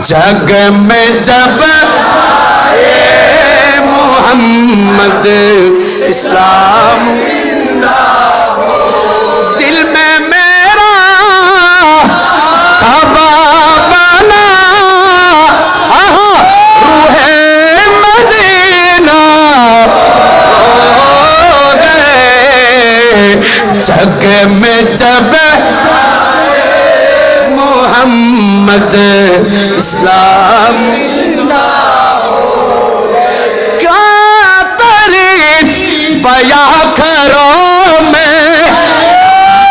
जग में जब आए मोहम्मद इस्लाम दिल में मेरा काबा बना रूहे मदीना हो गए जग में जब मोहम्मद इस्लाम क्या तारीफ बयां करो मैं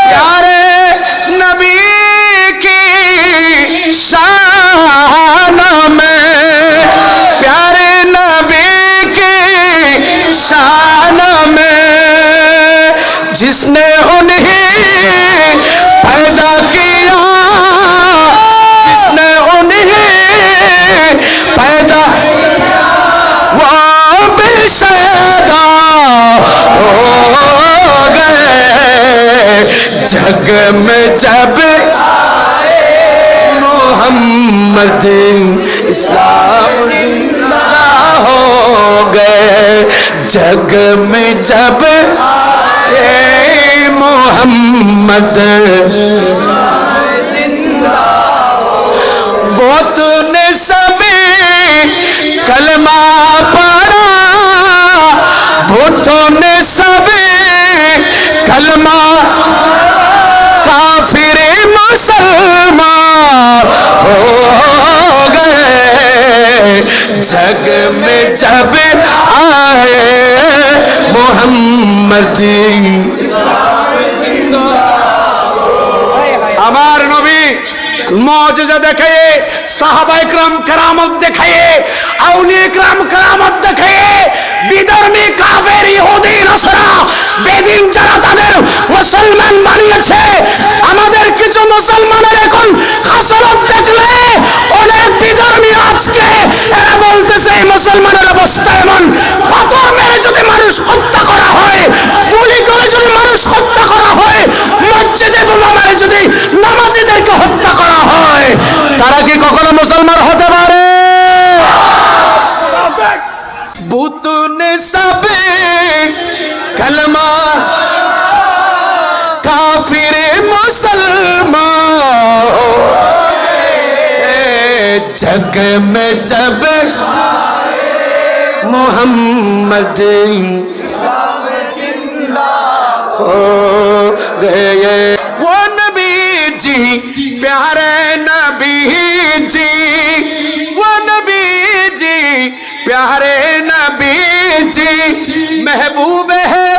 प्यारे नबी की शान में प्यारे नबी की शान में जिसने उन्हें पैदा किया जिसने उन्हें पैदा वो बेशैदा हो गए जग में जब मोहम्मद इस्लाम जिंदा हो गए जग में जब मोहम्मद बहुत ने सभी कलमा पढ़ा बहुतों ने सभी कलमा काफिर मुसलमान हो गए जग में जब आए मोहम्मद আমার নবী মজেজা দেখায়ে সাহাবা ইকরাম কারামত দেখায়ে আউলিয়া ইকরাম কারামত দেখায়ে বিধর্মী কাফের ইহুদি নাসারা বেদিন যারা তাদের মুসলমান বানিয়েছে আমাদের কিছু মুসলমানের এখন খাসলত দেখলে অনেক বিধর্মী আজকে এরা বলতেছে এই মুসলমানের অবস্থা এমন পাথর মেরে যদি মানুষ হত্যা করা হয় গুলি করে যদি মানুষ হত্যা করা হয় মসজিদে বোমা মেরে যদি নামাজীদেরকে হত্যা করা হয় তারা কি কখনো মুসলমান হতে পারে বুতুনে সবে কলমা কাফির মুসলমান जग में जब मोहम्मद हो गए वो नबी जी प्यारे नबी जी वो नबी जी प्यारे नबी जी महबूब है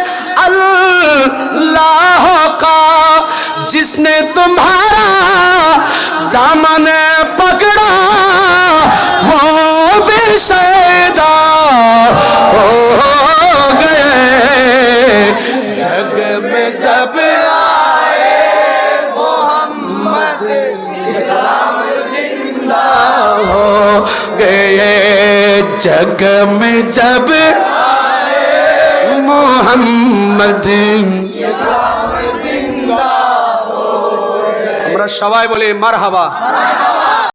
अल्लाह का जिसने तुम्हारा दामन पकड़ा वो बेशैदा हो गए जग में जब आए मोहम्मद इस्लाम जिंदा हो गए जग में जब आए मोहम्मद इस्लाम जिंदा हो गए আমরা সবাই বলি মারহাবা